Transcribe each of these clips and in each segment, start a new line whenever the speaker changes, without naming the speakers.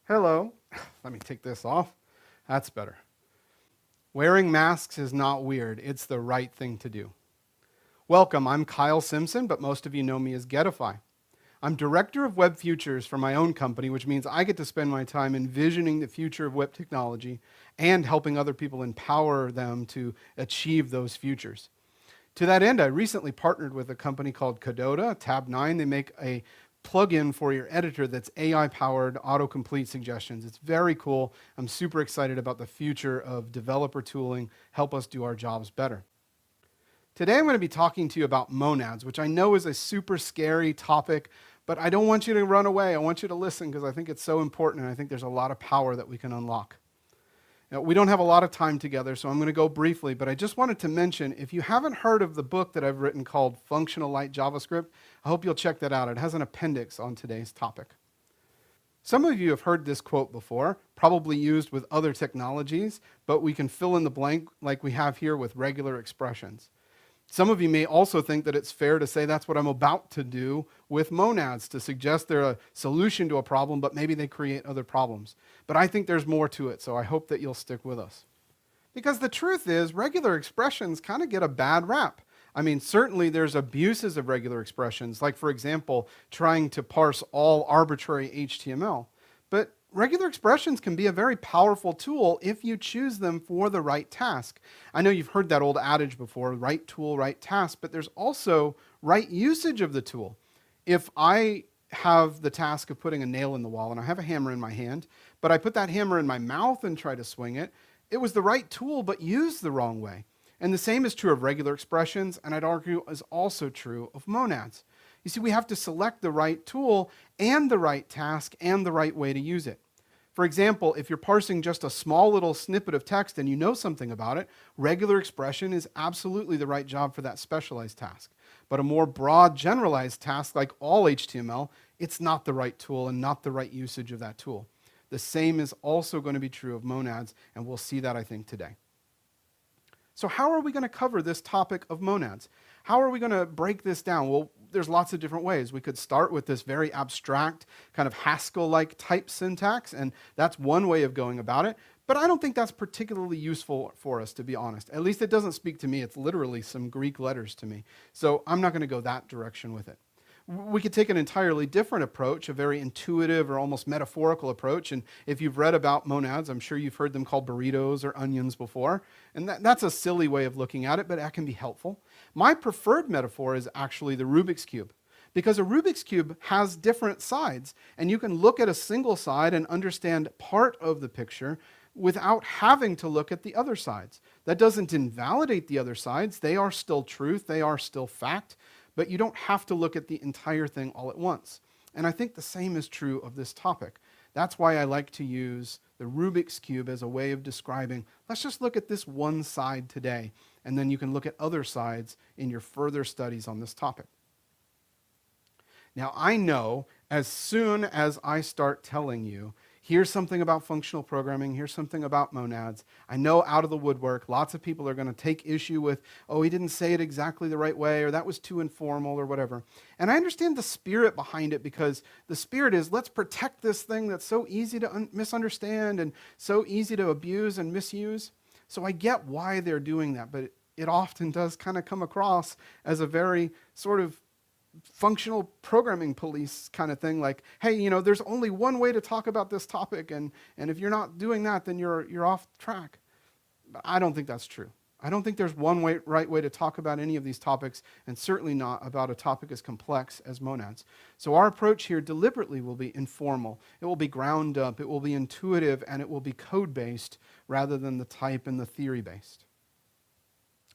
Hello. Let me take this off. That's better. Wearing masks is not weird. It's the right thing to do. Welcome. I'm Kyle Simpson, but most of you know me as Getify. I'm director of web futures for my own company, which means I get to spend my time envisioning the future of web technology and helping other people empower them to achieve those futures. To that end, I recently partnered with a company called Cadota, Tab 9. They make a plugin for your editor that's AI-powered autocomplete suggestions. It's very cool. I'm super excited about the future of developer tooling, help us do our jobs better. Today I'm going to be talking to you about monads, which I know is a super scary topic, but I don't want you to run away. I want you to listen because I think it's so important and I think there's a lot of power that we can unlock. Now, we don't have a lot of time together, so I'm going to go briefly, but I just wanted to mention, if you haven't heard of the book that I've written called Functional Light JavaScript, I hope you'll check that out. It has an appendix on today's topic. Some of you have heard this quote before, probably used with other technologies, but we can fill in the blank like we have here with regular expressions. Some of you may also think that it's fair to say that's what I'm about to do with monads, to suggest they're a solution to a problem, but maybe they create other problems. But I think there's more to it, so I hope that you'll stick with us. Because the truth is, regular expressions kind of get a bad rap. I mean, certainly there's abuses of regular expressions, like, for example, trying to parse all arbitrary HTML. But regular expressions can be a very powerful tool if you choose them for the right task. I know you've heard that old adage before, right tool, right task, but there's also right usage of the tool. If I have the task of putting a nail in the wall and I have a hammer in my hand, but I put that hammer in my mouth and try to swing it, it was the right tool but used the wrong way. And the same is true of regular expressions, and I'd argue is also true of monads. You see, we have to select the right tool and the right task and the right way to use it. For example, if you're parsing just a small little snippet of text and you know something about it, regular expression is absolutely the right job for that specialized task. But a more broad, generalized task like all HTML, it's not the right tool and not the right usage of that tool. The same is also going to be true of monads, and we'll see that, I think, today. So how are we going to cover this topic of monads? How are we going to break this down? Well, there's lots of different ways. We could start with this very abstract kind of Haskell-like type syntax, and that's one way of going about it. But I don't think that's particularly useful for us, to be honest. At least it doesn't speak to me. It's literally some Greek letters to me. So I'm not going to go that direction with it. We could take an entirely different approach, a very intuitive or almost metaphorical approach. And if you've read about monads, I'm sure you've heard them called burritos or onions before. And that's a silly way of looking at it, but that can be helpful. My preferred metaphor is actually the Rubik's Cube, because a Rubik's Cube has different sides. And you can look at a single side and understand part of the picture without having to look at the other sides. That doesn't invalidate the other sides. They are still truth. They are still fact. But you don't have to look at the entire thing all at once. And I think the same is true of this topic. That's why I like to use the Rubik's Cube as a way of describing, let's just look at this one side today, and then you can look at other sides in your further studies on this topic. Now, I know as soon as I start telling you, here's something about functional programming, here's something about monads, I know out of the woodwork, lots of people are going to take issue with, oh, he didn't say it exactly the right way, or that was too informal, or whatever. And I understand the spirit behind it, because the spirit is, let's protect this thing that's so easy to misunderstand and so easy to abuse and misuse. So I get why they're doing that, but it often does kind of come across as a very sort of functional programming police kind of thing, like, hey, you know, there's only one way to talk about this topic, and if you're not doing that, then you're off track. But I don't think that's true. I don't think there's one right way to talk about any of these topics, and certainly not about a topic as complex as monads. So our approach here deliberately will be informal. It will be ground up, it will be intuitive, and it will be code-based rather than the type and the theory-based.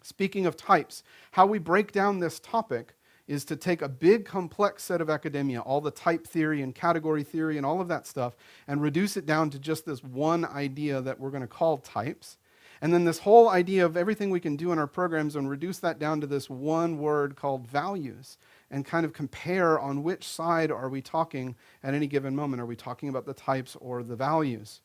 Speaking of types, how we break down this topic is to take a big complex set of academia, all the type theory and category theory and all of that stuff, and reduce it down to just this one idea that we're going to call types. And then this whole idea of everything we can do in our programs, and reduce that down to this one word called values, and kind of compare on which side are we talking at any given moment. Are we talking about the types or the values?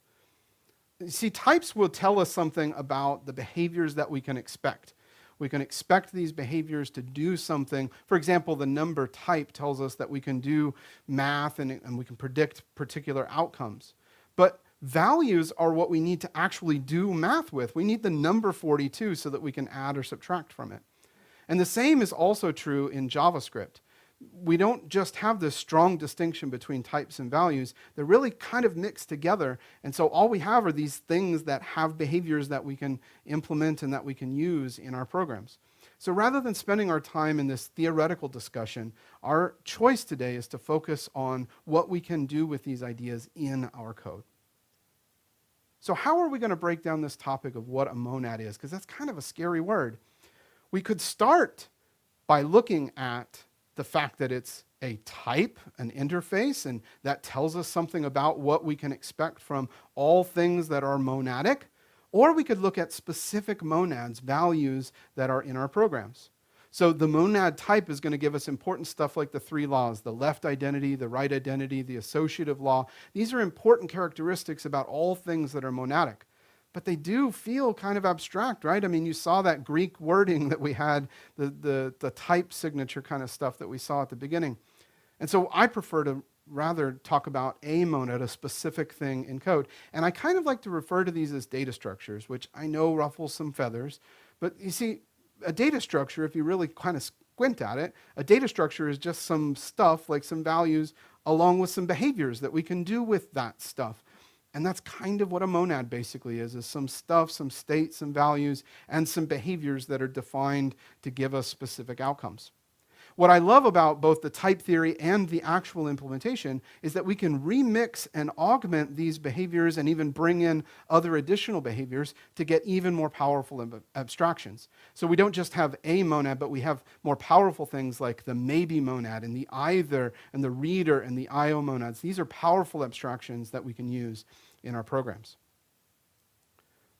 See, types will tell us something about the behaviors that we can expect. We can expect these behaviors to do something. For example, the number type tells us that we can do math and we can predict particular outcomes. But values are what we need to actually do math with. We need the number 42 so that we can add or subtract from it. And the same is also true in JavaScript. We don't just have this strong distinction between types and values. They're really kind of mixed together. And so all we have are these things that have behaviors that we can implement and that we can use in our programs. So rather than spending our time in this theoretical discussion, our choice today is to focus on what we can do with these ideas in our code. So how are we going to break down this topic of what a monad is? Because that's kind of a scary word. We could start by looking at the fact that it's a type, an interface, and that tells us something about what we can expect from all things that are monadic. Or we could look at specific monads, values that are in our programs. So the monad type is going to give us important stuff like the three laws, the left identity, the right identity, the associative law. These are important characteristics about all things that are monadic. But they do feel kind of abstract, right? I mean, you saw that Greek wording that we had, the type signature kind of stuff that we saw at the beginning. And so I prefer to rather talk about a monad, a specific thing in code. And I kind of like to refer to these as data structures, which I know ruffles some feathers. But you see, a data structure, if you really kind of squint at it, a data structure is just some stuff, like some values, along with some behaviors that we can do with that stuff. And that's kind of what a monad basically is some stuff, some states, some values, and some behaviors that are defined to give us specific outcomes. What I love about both the type theory and the actual implementation is that we can remix and augment these behaviors and even bring in other additional behaviors to get even more powerful abstractions. So we don't just have a monad, but we have more powerful things like the maybe monad and the either and the reader and the IO monads. These are powerful abstractions that we can use in our programs.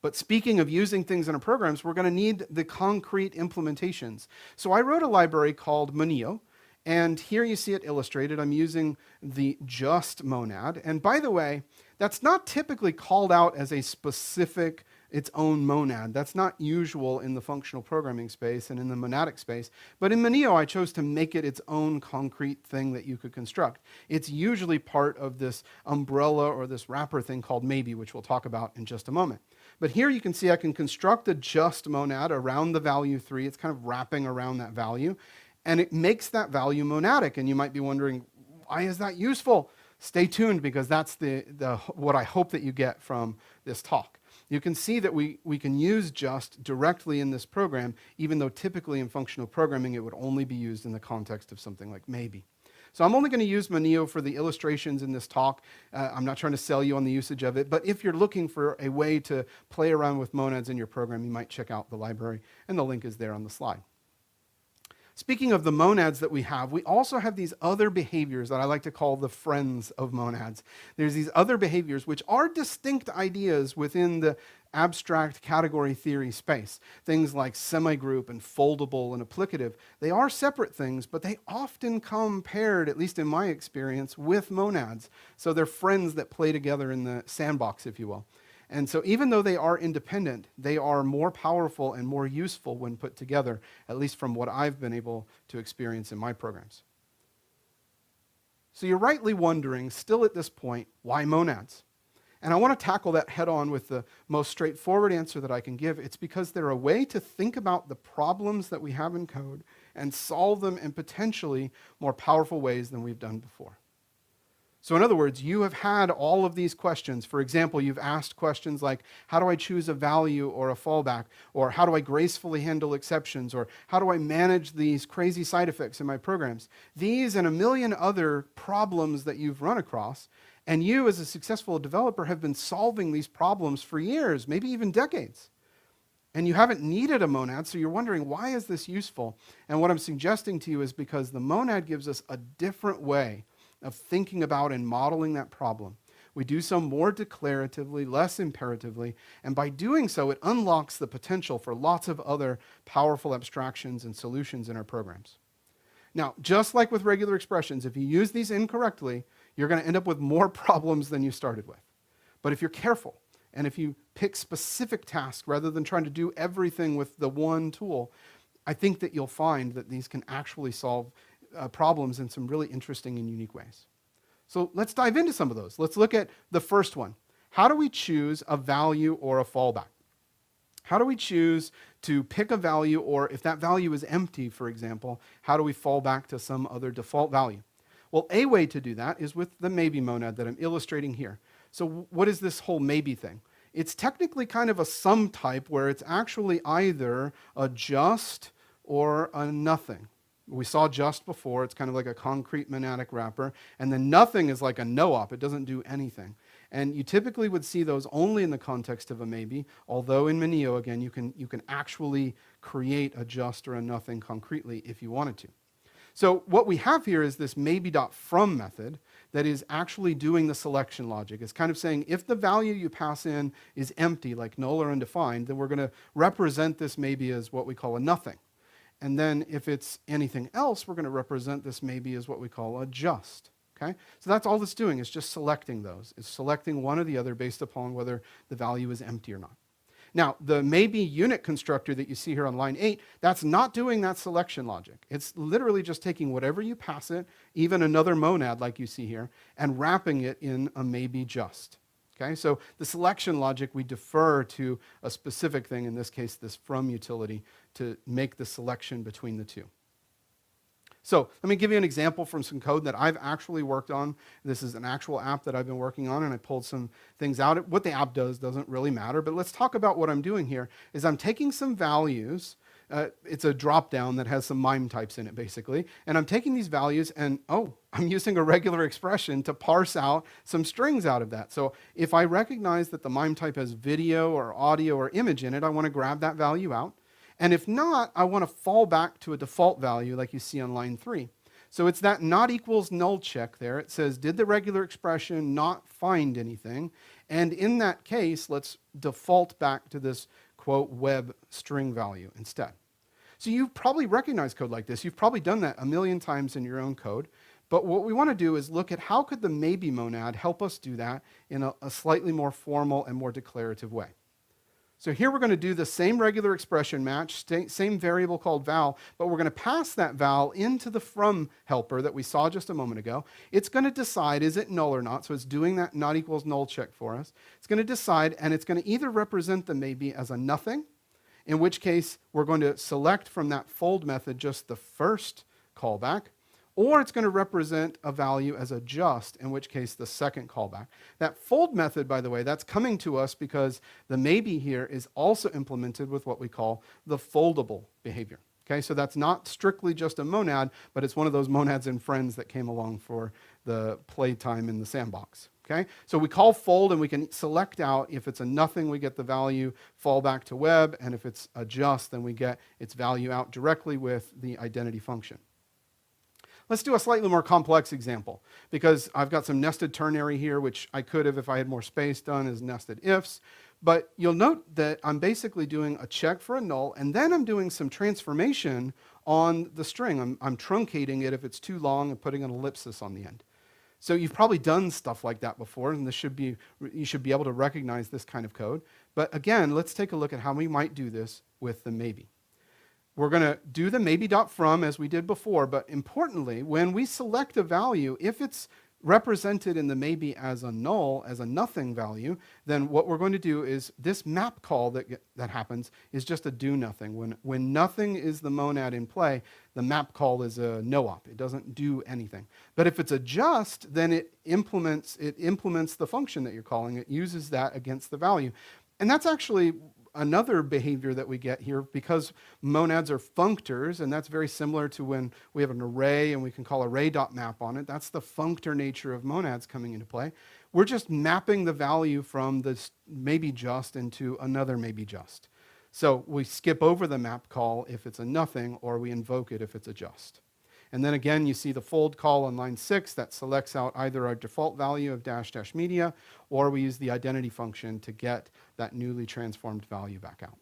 But speaking of using things in our programs, we're going to need the concrete implementations. So I wrote a library called Monio, and here you see it illustrated. I'm using the just monad. And by the way, that's not typically called out as a specific, its own monad. That's not usual in the functional programming space and in the monadic space. But in Monio, I chose to make it its own concrete thing that you could construct. It's usually part of this umbrella or this wrapper thing called maybe, which we'll talk about in just a moment. But here you can see I can construct a just monad around the value 3. It's kind of wrapping around that value. And it makes that value monadic. And you might be wondering, why is that useful? Stay tuned, because that's what I hope that you get from this talk. You can see that we can use just directly in this program, even though typically in functional programming it would only be used in the context of something like maybe. So I'm only going to use Monio for the illustrations in this talk. I'm not trying to sell you on the usage of it, but if you're looking for a way to play around with monads in your program, you might check out the library, and the link is there on the slide. Speaking of the monads that we also have these other behaviors that I like to call the friends of monads. There's these other behaviors which are distinct ideas within the abstract category theory space. Things like semigroup and foldable and applicative. They are separate things, but they often come paired, at least in my experience, with monads. So they're friends that play together in the sandbox, if you will. And so even though they are independent, they are more powerful and more useful when put together, at least from what I've been able to experience in my programs. So you're rightly wondering, still at this point, why monads? And I want to tackle that head on with the most straightforward answer that I can give. It's because they're a way to think about the problems that we have in code and solve them in potentially more powerful ways than we've done before. So in other words, you have had all of these questions. For example, you've asked questions like, how do I choose a value or a fallback? Or how do I gracefully handle exceptions? Or how do I manage these crazy side effects in my programs? These and a million other problems that you've run across, and you as a successful developer have been solving these problems for years, maybe even decades. And you haven't needed a monad, so you're wondering, why is this useful? And what I'm suggesting to you is because the monad gives us a different way of thinking about and modeling that problem. We do so more declaratively, less imperatively, and by doing so, it unlocks the potential for lots of other powerful abstractions and solutions in our programs. Now, just like with regular expressions, if you use these incorrectly, you're going to end up with more problems than you started with. But if you're careful, and if you pick specific tasks rather than trying to do everything with the one tool, I think that you'll find that these can actually solve problems in some really interesting and unique ways. So let's dive into some of those. Let's look at the first one. how do we choose a value or a fallback? How do we choose to pick a value, or if that value is empty, for example, how do we fall back to some other default value? Well, a way to do that is with the maybe monad that I'm illustrating here. So what is this whole maybe thing? It's technically kind of a sum type where it's actually either a just or a nothing. We saw just before, it's kind of like a concrete monadic wrapper, and then nothing is like a no-op, it doesn't do anything. And you typically would see those only in the context of a maybe, although in Manio, again, you can actually create a just or a nothing concretely if you wanted to. So what we have here is this maybe.from method that is actually doing the selection logic. It's kind of saying if the value you pass in is empty, like null or undefined, then we're going to represent this maybe as what we call a nothing. And then if it's anything else, we're going to represent this maybe as what we call a just. Okay? So that's all it's doing, is just selecting those. It's selecting one or the other based upon whether the value is empty or not. Now, the maybe unit constructor that you see here on line 8, that's not doing that selection logic. It's literally just taking whatever you pass it, even another monad like you see here, and wrapping it in a maybe just. Okay? So the selection logic, we defer to a specific thing, in this case, this from utility, to make the selection between the two. So let me give you an example from some code that I've actually worked on. This is an actual app that I've been working on, and I pulled some things out. What the app does doesn't really matter, but let's talk about what I'm doing here. Is I'm taking some values. It's a drop-down that has some MIME types in it, basically. And I'm taking these values and, I'm using a regular expression to parse out some strings out of that. So if I recognize that the MIME type has video or audio or image in it, I want to grab that value out. And if not, I want to fall back to a default value like you see on line 3. So it's that not equals null check there. It says, did the regular expression not find anything? And in that case, let's default back to this, quote, web string value instead. So you've probably recognized code like this. You've probably done that a million times in your own code. But what we want to do is look at how could the maybe monad help us do that in a slightly more formal and more declarative way. So here we're going to do the same regular expression match, same variable called val, but we're going to pass that val into the from helper that we saw just a moment ago. It's going to decide, is it null or not? So it's doing that not equals null check for us. It's going to decide, and it's going to either represent the maybe as a nothing, in which case we're going to select from that fold method just the first callback, or it's going to represent a value as a just, in which case the second callback. That fold method, by the way, that's coming to us because the maybe here is also implemented with what we call the foldable behavior. Okay, so that's not strictly just a monad, but it's one of those monads and friends that came along for the playtime in the sandbox. Okay, so we call fold and we can select out, if it's a nothing, we get the value fall back to web, and if it's a just, then we get its value out directly with the identity function. Let's do a slightly more complex example, because I've got some nested ternary here, which I could have, if I had more space, done as nested ifs. But you'll note that I'm basically doing a check for a null, and then I'm doing some transformation on the string. I'm truncating it if it's too long and putting an ellipsis on the end. So you've probably done stuff like that before, and you should be able to recognize this kind of code. But again, let's take a look at how we might do this with the maybe. We're going to do the maybe.from as we did before, but importantly, when we select a value, if it's represented in the maybe as a null, as a nothing value, then what we're going to do is this map call that happens is just a do nothing. When nothing is the monad in play, the map call is a no-op. It doesn't do anything. But if it's a just, then it implements the function that you're calling. It uses that against the value. And that's actually another behavior that we get here, because monads are functors, and that's very similar to when we have an array and we can call array.map on it. That's the functor nature of monads coming into play. We're just mapping the value from this maybe just into another maybe just. So we skip over the map call if it's a nothing, or we invoke it if it's a just. And then again, you see the fold call on line 6 that selects out either our default value of -- media, or we use the identity function to get that newly transformed value back out.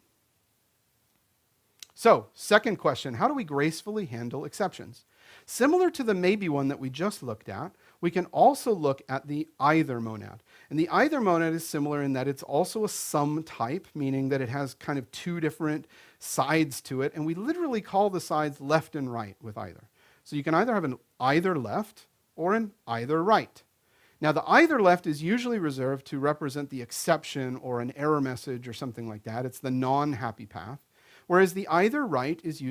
So, second question, how do we gracefully handle exceptions? Similar to the maybe one that we just looked at, we can also look at the either monad. And the either monad is similar in that it's also a sum type, meaning that it has kind of two different sides to it, and we literally call the sides left and right with either. So you can either have an either left or an either right. Now, the either left is usually reserved to represent the exception or an error message or something like that. It's the non-happy path. Whereas the either right is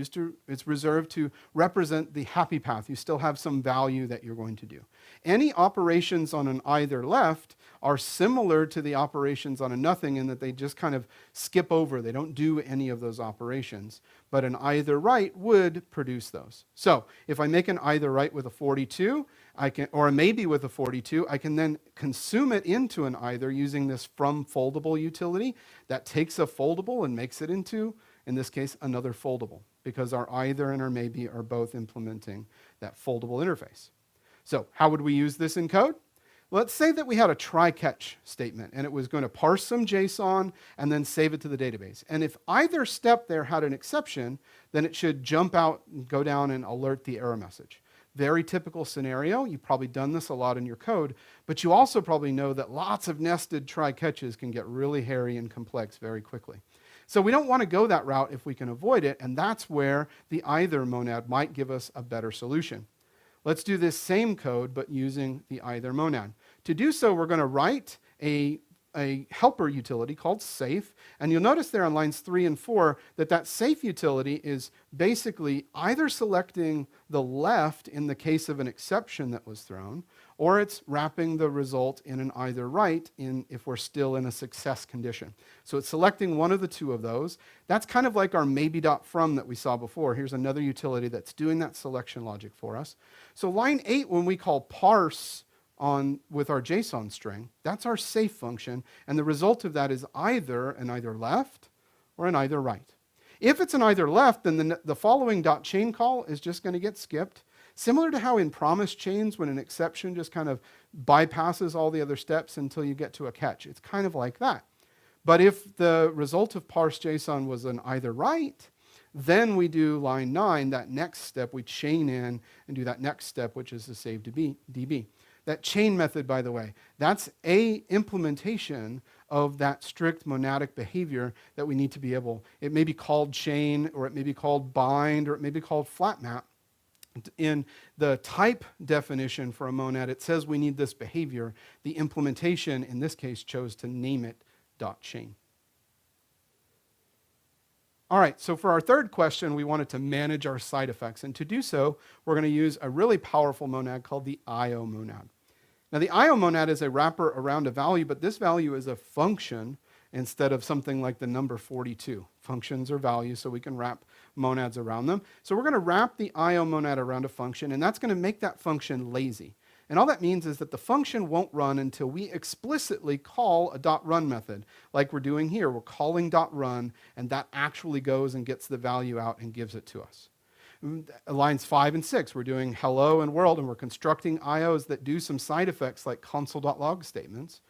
it's reserved to represent the happy path. You still have some value that you're going to do. Any operations on an either left are similar to the operations on a nothing in that they just kind of skip over. They don't do any of those operations. But an either right would produce those. So if I make an either right with a 42, or a maybe with a 42, I can then consume it into an either using this from foldable utility that takes a foldable and makes it into, in this case, another foldable, because our either and our maybe are both implementing that foldable interface. So how would we use this in code? Let's say that we had a try-catch statement, and it was going to parse some JSON and then save it to the database. And if either step there had an exception, then it should jump out and go down and alert the error message. Very typical scenario. You've probably done this a lot in your code, but you also probably know that lots of nested try-catches can get really hairy and complex very quickly. So we don't want to go that route if we can avoid it, and that's where the either monad might give us a better solution. Let's do this same code, but using the either monad. To do so, we're going to write a helper utility called safe, and you'll notice there on lines 3 and 4 that safe utility is basically either selecting the left in the case of an exception that was thrown, or it's wrapping the result in an either right if we're still in a success condition. So it's selecting one of the two of those. That's kind of like our maybe.from that we saw before. Here's another utility that's doing that selection logic for us. So line 8, when we call parse with our JSON string, that's our safe function, and the result of that is either an either left or an either right. If it's an either left, then the following .chain call is just going to get skipped, similar to how in promise chains, when an exception just kind of bypasses all the other steps until you get to a catch. It's kind of like that. But if the result of parse JSON was an either right, then we do line 9, that next step, we chain in and do that next step, which is to save DB. That chain method, by the way, that's a implementation of that strict monadic behavior that we need to be able. It may be called chain, or it may be called bind, or it may be called flat map. In the type definition for a monad, it says we need this behavior. The implementation, in this case, chose to name it .chain. All right, so for our third question, we wanted to manage our side effects. And to do so, we're going to use a really powerful monad called the IO monad. Now, the IO monad is a wrapper around a value, but this value is a function instead of something like the number 42. Functions are values, so we can wrap monads around them. So we're going to wrap the IO monad around a function, and that's going to make that function lazy. And all that means is that the function won't run until we explicitly call a .run method, like we're doing here. We're calling .run, and that actually goes and gets the value out and gives it to us. Lines 5 and 6, we're doing hello and world, and we're constructing IOs that do some side effects like console.log statements.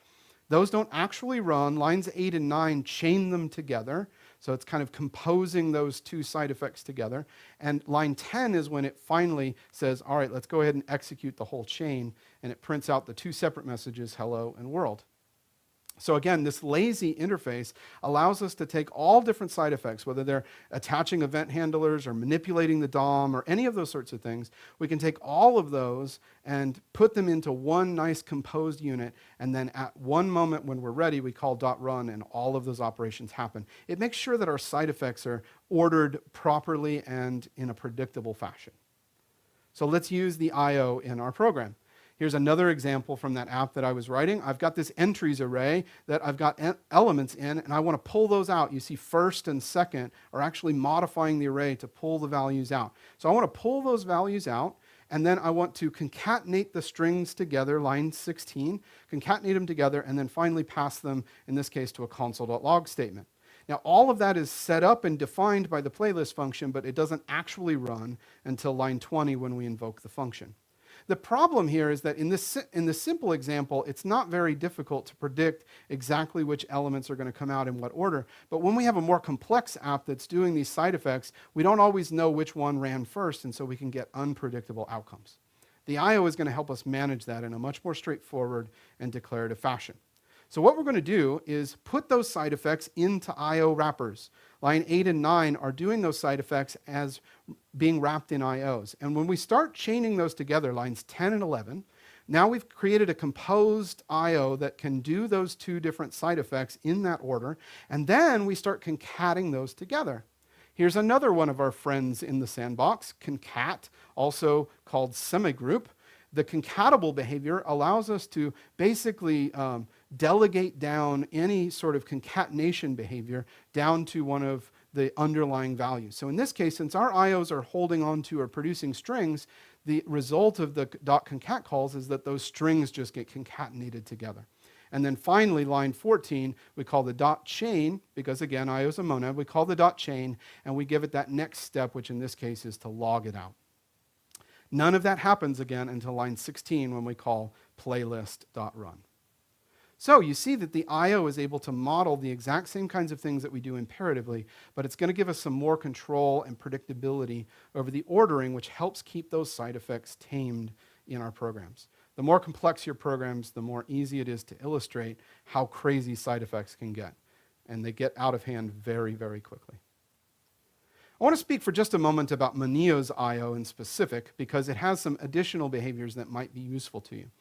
Those don't actually run. Lines 8 and 9 chain them together. So it's kind of composing those two side effects together. And line 10 is when it finally says, all right, let's go ahead and execute the whole chain. And it prints out the two separate messages, hello and world. So again, this lazy interface allows us to take all different side effects, whether they're attaching event handlers or manipulating the DOM or any of those sorts of things. We can take all of those and put them into one nice composed unit, and then at one moment when we're ready, we call .run, and all of those operations happen. It makes sure that our side effects are ordered properly and in a predictable fashion. So let's use the IO in our program. Here's another example from that app that I was writing. I've got this entries array that I've got elements in, and I want to pull those out. You see first and second are actually modifying the array to pull the values out. So I want to pull those values out, and then I want to concatenate the strings together, line 16, concatenate them together, and then finally pass them, in this case, to a console.log statement. Now, all of that is set up and defined by the playlist function, but it doesn't actually run until line 20 when we invoke the function. The problem here is that in this simple example, it's not very difficult to predict exactly which elements are going to come out in what order. But when we have a more complex app that's doing these side effects, we don't always know which one ran first, and so we can get unpredictable outcomes. The IO is going to help us manage that in a much more straightforward and declarative fashion. So what we're going to do is put those side effects into IO wrappers. Line 8 and 9 are doing those side effects as being wrapped in IOs. And when we start chaining those together, lines 10 and 11, Now we've created a composed IO that can do those two different side effects in that order, and then we start concatenating those together. Here's another one of our friends in the sandbox, concat, also called semigroup. The concatable behavior allows us to basically delegate down any sort of concatenation behavior down to one of the underlying values. So in this case, since our IOs are holding on to or producing strings, the result of the .concat calls is that those strings just get concatenated together. And then finally, line 14, we call the dot chain, because again, IO is a monad, we call the dot chain, and we give it that next step, which in this case is to log it out. None of that happens again until line 16 when we call playlist.run. So you see that the IO is able to model the exact same kinds of things that we do imperatively, but it's going to give us some more control and predictability over the ordering, which helps keep those side effects tamed in our programs. The more complex your programs, the more easy it is to illustrate how crazy side effects can get. And they get out of hand very, very quickly. I want to speak for just a moment about Moneo's IO in specific, because it has some additional behaviors that might be useful to you.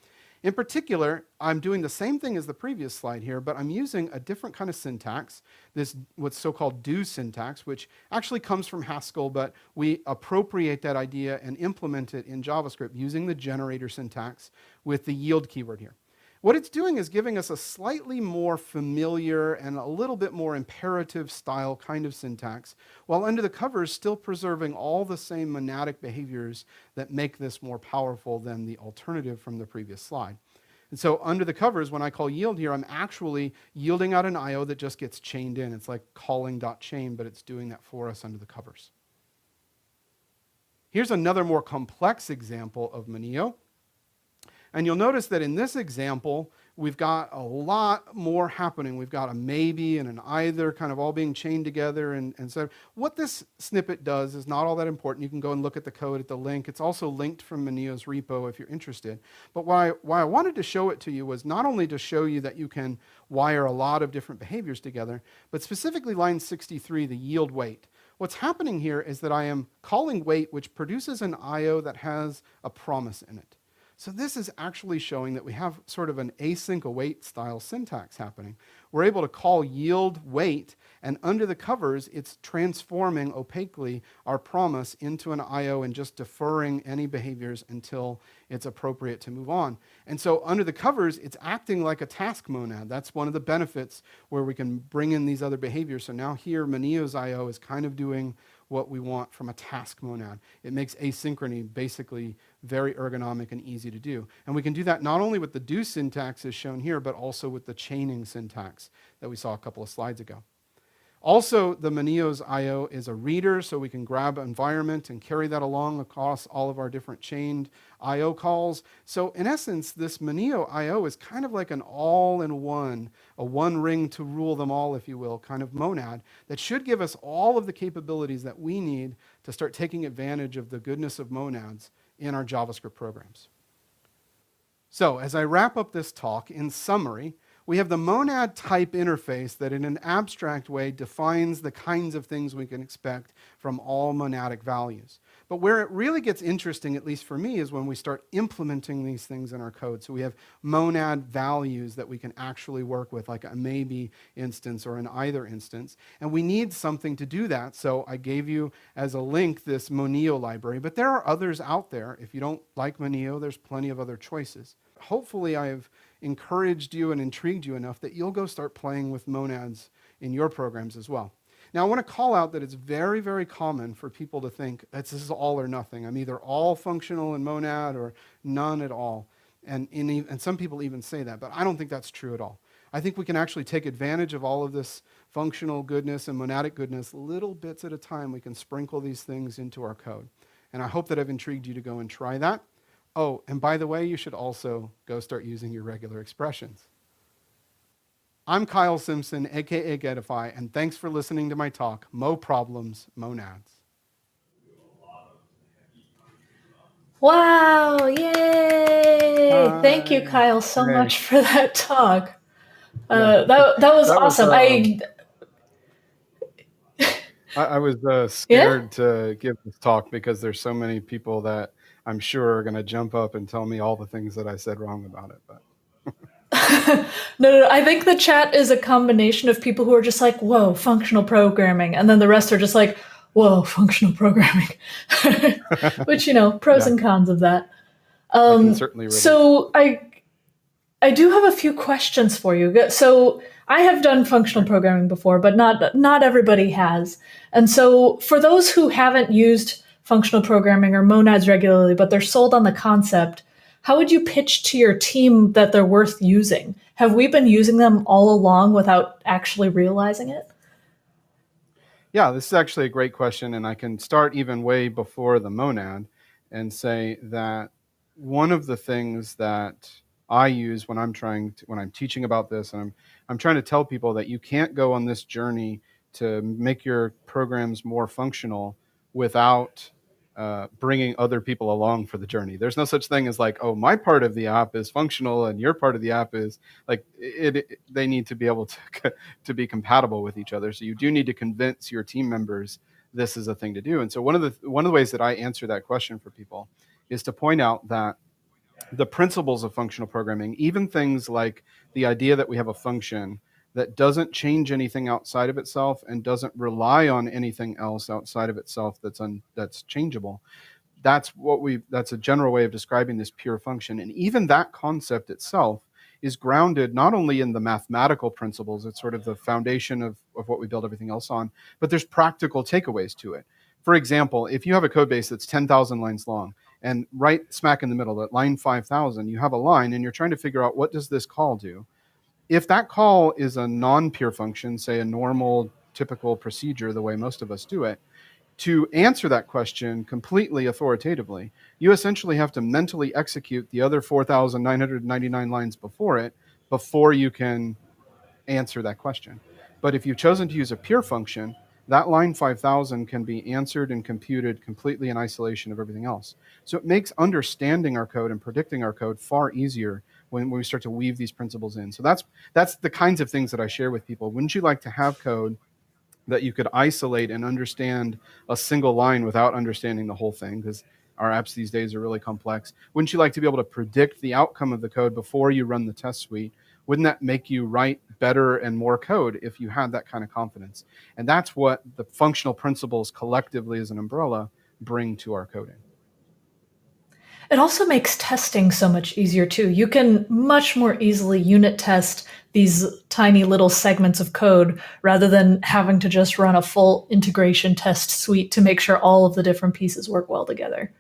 In particular, I'm doing the same thing as the previous slide here, but I'm using a different kind of syntax, this what's so-called do syntax, which actually comes from Haskell, but we appropriate that idea and implement it in JavaScript using the generator syntax with the yield keyword here. What it's doing is giving us a slightly more familiar and a little bit more imperative style kind of syntax, while under the covers still preserving all the same monadic behaviors that make this more powerful than the alternative from the previous slide. And so under the covers, when I call yield here, I'm actually yielding out an IO that just gets chained in. It's like calling .chain, but it's doing that for us under the covers. Here's another more complex example of Moneo. And you'll notice that in this example, we've got a lot more happening. We've got a maybe and an either kind of all being chained together. And so what this snippet does is not all that important. You can go and look at the code at the link. It's also linked from Moneo's repo if you're interested. But why I wanted to show it to you was not only to show you that you can wire a lot of different behaviors together, but specifically line 63, the yield wait. What's happening here is that I am calling wait, which produces an IO that has a promise in it. So this is actually showing that we have sort of an async await style syntax happening. We're able to call yield wait, and under the covers, it's transforming opaquely our promise into an IO and just deferring any behaviors until it's appropriate to move on. And so under the covers, it's acting like a task monad. That's one of the benefits where we can bring in these other behaviors. So now here, Moneo's IO is kind of doing what we want from a task monad. It makes asynchrony basically very ergonomic and easy to do. And we can do that not only with the do syntax as shown here, but also with the chaining syntax that we saw a couple of slides ago. Also, the Moneo's IO is a reader, so we can grab environment and carry that along across all of our different chained IO calls. So in essence, this Moneo IO is kind of like an all-in-one, a one ring to rule them all, if you will, kind of monad that should give us all of the capabilities that we need to start taking advantage of the goodness of monads in our JavaScript programs. So as I wrap up this talk, in summary, we have the monad type interface that in an abstract way defines the kinds of things we can expect from all monadic values. But where it really gets interesting, at least for me, is when we start implementing these things in our code. So we have monad values that we can actually work with, like a maybe instance or an either instance. And we need something to do that. So I gave you as a link this Moneo library, but there are others out there. If you don't like Moneo, there's plenty of other choices. Hopefully I've encouraged you and intrigued you enough that you'll go start playing with monads in your programs as well. Now, I want to call out that it's very, very common for people to think that this is all or nothing. I'm either all functional in monad or none at all. And some people even say that, but I don't think that's true at all. I think we can actually take advantage of all of this functional goodness and monadic goodness little bits at a time. We can sprinkle these things into our code. And I hope that I've intrigued you to go and try that. Oh, and by the way, you should also go start using your regular expressions. I'm Kyle Simpson, aka Getify, and thanks for listening to my talk, Mo Problems, Monads.
Wow, yay! Thank you, Kyle, so much for that talk. That was awesome.
I was scared to give this talk because there's so many people that I'm sure are going to jump up and tell me all the things that I said wrong about it. But
No. I think the chat is a combination of people who are just like, whoa, functional programming. And then the rest are just like, whoa, functional programming. Which, pros
yeah,
and cons of that.
I can certainly relate.
So I do have a few questions for you. So I have done functional programming before, but not everybody has. And so for those who haven't used functional programming or monads regularly, but they're sold on the concept, how would you pitch to your team that they're worth using? Have we been using them all along without actually realizing it?
Yeah, this is actually a great question, and I can start even way before the monad and say that one of the things that I use when I'm teaching about this, and I'm trying to tell people that you can't go on this journey to make your programs more functional without bringing other people along for the journey. There's no such thing as like, oh, my part of the app is functional and your part of the app is like they need to be able to be compatible with each other. So you do need to convince your team members this is a thing to do. And so one of the ways that I answer that question for people is to point out that the principles of functional programming, even things like the idea that we have a function that doesn't change anything outside of itself and doesn't rely on anything else outside of itself that's changeable. That's a general way of describing this pure function. And even that concept itself is grounded not only in the mathematical principles, it's sort of the foundation of what we build everything else on, but there's practical takeaways to it. For example, if you have a code base that's 10,000 lines long, and right smack in the middle at line 5,000, you have a line and you're trying to figure out, what does this call do? If that call is a non-pure function, say a normal, typical procedure, the way most of us do it, to answer that question completely authoritatively, you essentially have to mentally execute the other 4,999 lines before it before you can answer that question. But if you've chosen to use a pure function, that line 5,000 can be answered and computed completely in isolation of everything else. So it makes understanding our code and predicting our code far easier when we start to weave these principles in. So that's the kinds of things that I share with people. Wouldn't you like to have code that you could isolate and understand a single line without understanding the whole thing? Because our apps these days are really complex. Wouldn't you like to be able to predict the outcome of the code before you run the test suite? Wouldn't that make you write better and more code if you had that kind of confidence? And that's what the functional principles collectively as an umbrella bring to our coding.
It also makes testing so much easier too. You can much more easily unit test these tiny little segments of code rather than having to just run a full integration test suite to make sure all of the different pieces work well together.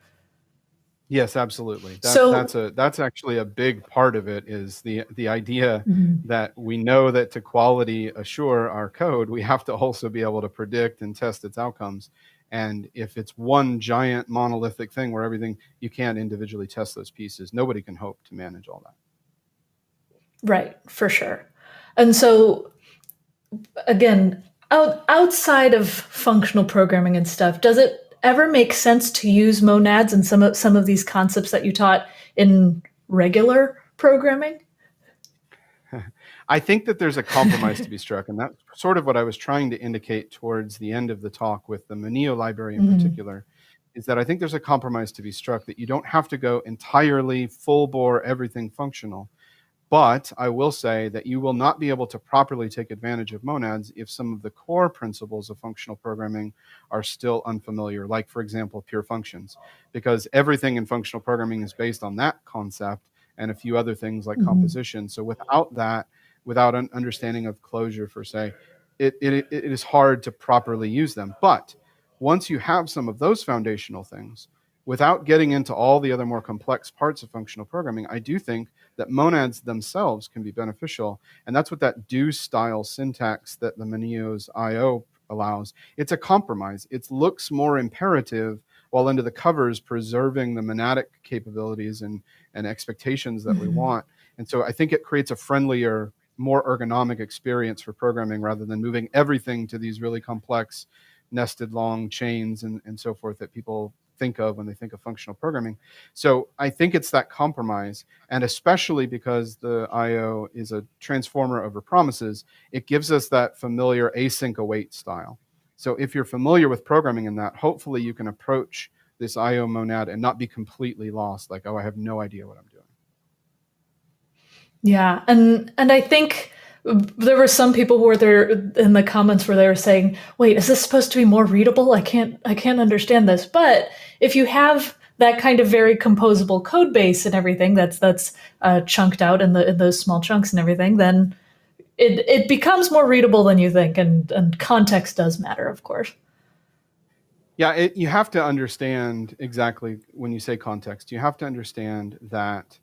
Yes, absolutely. That's actually a big part of it, is the idea that we know that to quality assure our code, we have to also be able to predict and test its outcomes. And if it's one giant monolithic thing where everything, you can't individually test those pieces. Nobody can hope to manage all that.
Right, for sure. And so, again, outside of functional programming and stuff, does it ever make sense to use monads and some of these concepts that you taught in regular programming?
I think that there's a compromise to be struck, and that's sort of what I was trying to indicate towards the end of the talk with the Manio library in particular, is that I think there's a compromise to be struck, that you don't have to go entirely full bore everything functional. But I will say that you will not be able to properly take advantage of monads if some of the core principles of functional programming are still unfamiliar, like, for example, pure functions, because everything in functional programming is based on that concept and a few other things like composition. So without that, without an understanding of closure, per se, it is hard to properly use them. But once you have some of those foundational things, without getting into all the other more complex parts of functional programming, I do think that monads themselves can be beneficial. And that's what that do style syntax that the Manio's IO allows. It's a compromise. It looks more imperative while under the covers preserving the monadic capabilities and expectations that we want. And so I think it creates a friendlier, more ergonomic experience for programming rather than moving everything to these really complex nested long chains and so forth that people think of when they think of functional programming. So I think it's that compromise, and especially because the IO is a transformer over promises, it gives us that familiar async await style. So if you're familiar with programming in that, hopefully you can approach this IO monad and not be completely lost, like, oh, I have no idea what I'm doing.
Yeah, and I think there were some people who were there in the comments where they were saying, "Wait, is this supposed to be more readable? I can't understand this." But if you have that kind of very composable code base and everything that's chunked out in those small chunks and everything, then it becomes more readable than you think, and context does matter, of course.
Yeah, you have to understand exactly when you say context. You have to understand that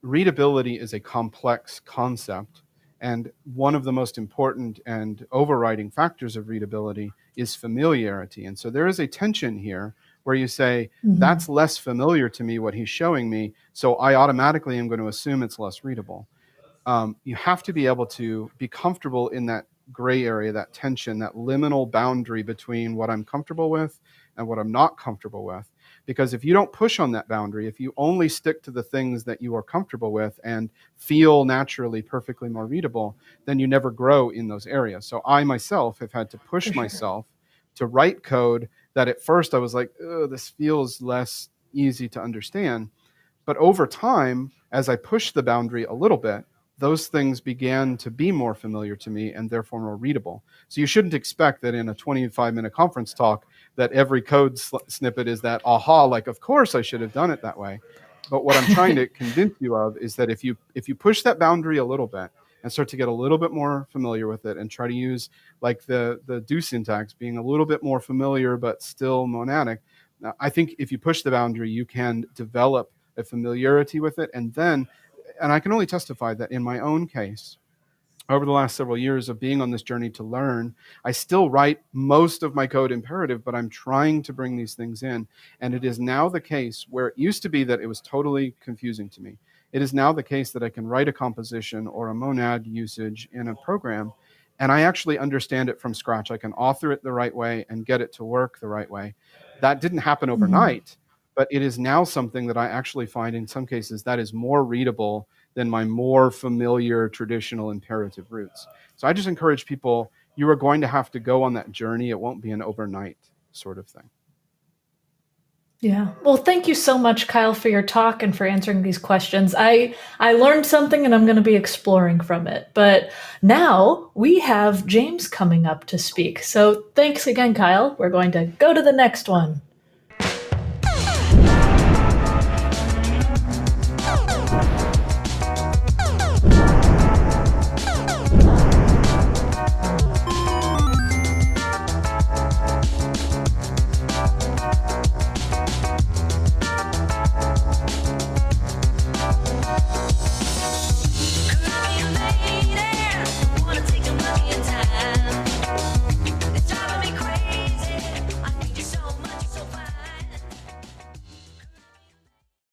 readability is a complex concept, and one of the most important and overriding factors of readability is familiarity. And so there is a tension here where you say, that's less familiar to me, what he's showing me, so I automatically am going to assume it's less readable. You have to be able to be comfortable in that gray area, that tension, that liminal boundary between what I'm comfortable with and what I'm not comfortable with. Because if you don't push on that boundary, if you only stick to the things that you are comfortable with and feel naturally perfectly more readable, then you never grow in those areas. So I myself have had to push myself to write code that at first I was like, oh, this feels less easy to understand. But over time, as I pushed the boundary a little bit, those things began to be more familiar to me and therefore more readable. So you shouldn't expect that in a 25-minute conference talk that every code snippet is that aha, like, of course I should have done it that way. But what I'm trying to convince you of is that if you push that boundary a little bit and start to get a little bit more familiar with it and try to use like the do syntax, being a little bit more familiar but still monadic, I think if you push the boundary, you can develop a familiarity with it. And I can only testify that in my own case, over the last several years of being on this journey to learn, I still write most of my code imperative, but I'm trying to bring these things in. And it is now the case where it used to be that it was totally confusing to me. It is now the case that I can write a composition or a monad usage in a program, and I actually understand it from scratch. I can author it the right way and get it to work the right way. That didn't happen overnight, but it is now something that I actually find in some cases that is more readable than my more familiar traditional imperative roots. So I just encourage people, you are going to have to go on that journey. It won't be an overnight sort of thing.
Yeah. Well, thank you so much, Kyle, for your talk and for answering these questions. I learned something and I'm going to be exploring from it. But now we have James coming up to speak. So thanks again, Kyle. We're going to go to the next one.